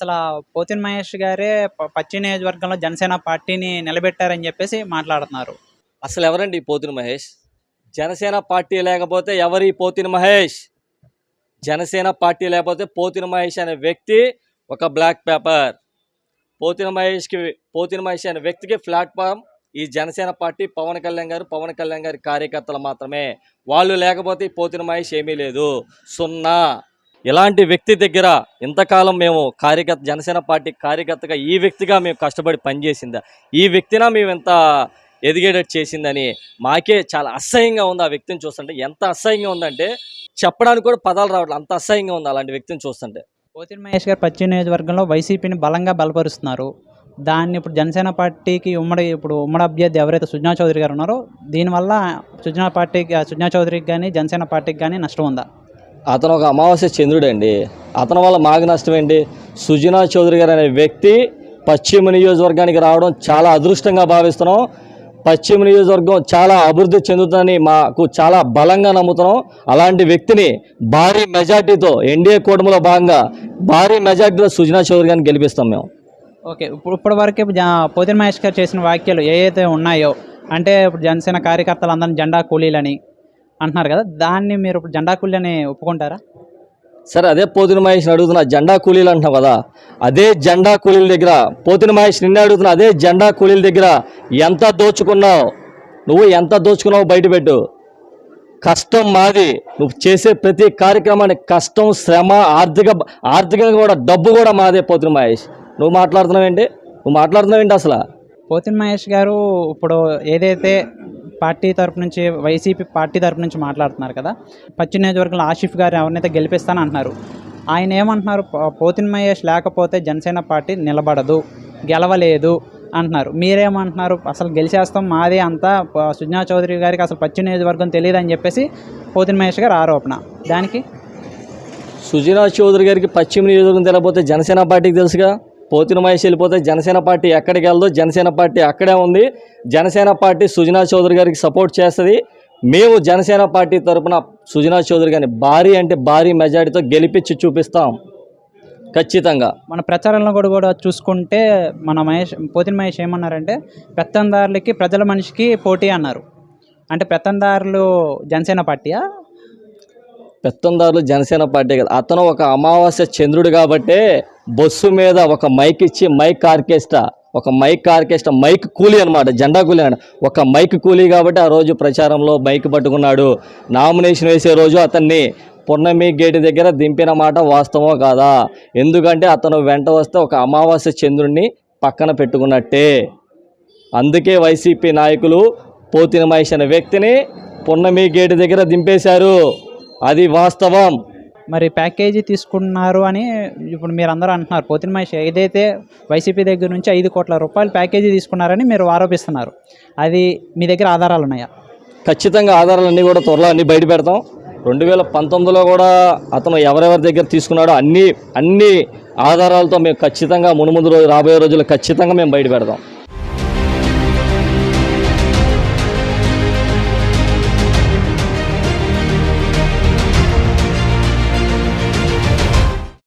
అసలు పోతిన మహేష్ గారే పశ్చిమ నియోజకవర్గంలో జనసేన పార్టీని నిలబెట్టారని చెప్పేసి మాట్లాడుతున్నారు. అసలు ఎవరండి ఈ పోతిన మహేష్? జనసేన పార్టీ లేకపోతే ఎవరి పోతిన మహేష్? జనసేన పార్టీ లేకపోతే పోతిన మహేష్ అనే వ్యక్తి ఒక బ్లాక్ పేపర్. పోతిన మహేష్ అనే వ్యక్తికి ప్లాట్ఫామ్ ఈ జనసేన పార్టీ పవన్ కళ్యాణ్ గారి కార్యకర్తలు మాత్రమే. వాళ్ళు లేకపోతే పోతిన మహేష్ ఏమీ లేదు, సున్నా. ఇలాంటి వ్యక్తి దగ్గర ఇంతకాలం మేము జనసేన పార్టీ కార్యకర్తగా ఈ వ్యక్తిగా మేము కష్టపడి పనిచేసిందా, ఈ వ్యక్తినా మేము ఎంత ఎదిగేటట్టు చేసిందని మాకే చాలా అసహ్యంగా ఉంది. ఆ వ్యక్తిని చూస్తుంటే ఎంత అసహ్యంగా ఉందంటే చెప్పడానికి కూడా పదాలు రావట్లేదు, అంత అసహ్యంగా ఉంది అలాంటి వ్యక్తిని చూస్తుంటే. పోతిన మహేష్ గారు పశ్చిమ నియోజకవర్గంలో వైసీపీని బలంగా బలపరుస్తున్నారు. దాన్ని ఇప్పుడు జనసేన పార్టీకి ఉమ్మడి అభ్యర్థి ఎవరైతే సుజనా చౌదరి గారు ఉన్నారో దీనివల్ల సుజనా చౌదరికి కానీ జనసేన పార్టీకి కానీ నష్టం ఉందా? అతను ఒక అమావాస్య చంద్రుడు అండి. అతని వల్ల మాకు నష్టం ఏంటి? సుజనా చౌదరి గారు అనే వ్యక్తి పశ్చిమ నియోజకవర్గానికి రావడం చాలా అదృష్టంగా భావిస్తున్నాం. పశ్చిమ నియోజకవర్గం చాలా అభివృద్ధి చెందుతుందని మాకు చాలా బలంగా నమ్ముతున్నాం. అలాంటి వ్యక్తిని భారీ మెజార్టీతో ఎన్డీఏ కూటమిలో భాగంగా భారీ మెజార్టీతో సుజనా చౌదరి గారిని గెలిపిస్తాం మేము. ఓకే, ఇప్పటి వరకే పోతిన మహేష్ గారు చేసిన వ్యాఖ్యలు ఏవైతే ఉన్నాయో, అంటే ఇప్పుడు జనసేన కార్యకర్తలు అందరినీ జెండా కూలీలని అంటున్నారు కదా, దాన్ని మీరు ఇప్పుడు జెండా కూలీలని ఒప్పుకుంటారా? సరే, అదే పోతిన మహేష్ని అడుగుతున్నా, జెండా కూలీలు అంటున్నావు కదా, అదే జెండా కూలీల దగ్గర పోతిన మహేష్ నిన్నే అడుగుతున్నా, అదే జెండా కూలీల దగ్గర ఎంత దోచుకున్నావు? నువ్వు ఎంత దోచుకున్నావు బయటపెట్టు. కష్టం మాది, నువ్వు చేసే ప్రతి కార్యక్రమానికి కష్టం, శ్రమ, ఆర్థికంగా కూడా డబ్బు కూడా మాదే. పోతిన మహేష్ నువ్వు మాట్లాడుతున్నావేంటి అసలు? పోతిన మహేష్ గారు ఇప్పుడు ఏదైతే పార్టీ తరపు నుంచి వైసీపీ పార్టీ తరపు నుంచి మాట్లాడుతున్నారు కదా, పశ్చిమ నియోజకవర్గంలో ఆసిఫ్ గారు ఎవరినైతే గెలిపిస్తాను అంటున్నారు. ఆయన ఏమంటున్నారు? పోతిన మహేష్ లేకపోతే జనసేన పార్టీ నిలబడదు, గెలవలేదు అంటున్నారు. మీరేమంటున్నారు? అసలు గెలిచేస్తాం, మాదే అంతా, సుజనా చౌదరి గారికి అసలు పశ్చిమ నియోజకవర్గం తెలియదు అని చెప్పేసి పోతిన మహేష్ గారు ఆరోపణ. దానికి సుజనా చౌదరి గారికి పశ్చిమ నియోజకవర్గం తెలియకపోతే జనసేన పార్టీకి తెలుసుగా. పోతిన మహేష్ వెళ్ళిపోతే జనసేన పార్టీ ఎక్కడికి వెళ్దో, జనసేన పార్టీ అక్కడే ఉంది. జనసేన పార్టీ సుజనా చౌదరి గారికి సపోర్ట్ చేస్తుంది. మేము జనసేన పార్టీ తరఫున సుజనా చౌదరి గారిని భారీ మెజారిటీతో గెలిపించి చూపిస్తాం ఖచ్చితంగా. మన ప్రచారంలో కూడా చూసుకుంటే పోతిన మహేష్ ఏమన్నారంటే, పెత్తందారులకి ప్రజల మనిషికి పోటీ అన్నారు. అంటే పెత్తందారులు జనసేన పార్టీయా? పెత్తందారులు జనసేన పార్టీ కదా. అతను ఒక అమావాస్య చంద్రుడు కాబట్టే బస్సు మీద ఒక మైక్ ఇచ్చి మైక్ ఆర్కెస్ట్రా మైక్ కూలీ అనమాట, జెండా కూలీ అనమాట. ఒక మైక్ కూలీ కాబట్టి ఆ రోజు ప్రచారంలో మైక్ పట్టుకున్నాడు. నామినేషన్ వేసే రోజు అతన్ని పున్నమి గేటు దగ్గర దింపిన మాట వాస్తవం కాదా? ఎందుకంటే అతను వెంట వస్తే ఒక అమావాస్య చంద్రుడిని పక్కన పెట్టుకున్నట్టే. అందుకే వైసీపీ నాయకులు పోతిన మహేష్ అనే వ్యక్తిని పున్నమి గేటు దగ్గర దింపేశారు. అది వాస్తవం. మరి ప్యాకేజీ తీసుకున్నారు అని ఇప్పుడు మీరు అందరూ అంటున్నారు. పోతిన మహేష్ ఏదైతే వైసీపీ దగ్గర నుంచి 5 కోట్ల రూపాయలు ప్యాకేజీ తీసుకున్నారని మీరు ఆరోపిస్తున్నారు. అది మీ దగ్గర ఆధారాలు ఉన్నాయా? ఖచ్చితంగా ఆధారాలన్నీ కూడా త్వరలో అన్నీ బయట పెడతాం. 2019లో కూడా అతను ఎవరెవరి దగ్గర తీసుకున్నాడో అన్ని ఆధారాలతో మేము ఖచ్చితంగా రాబోయే రోజుల్లో ఖచ్చితంగా మేము బయట పెడతాం.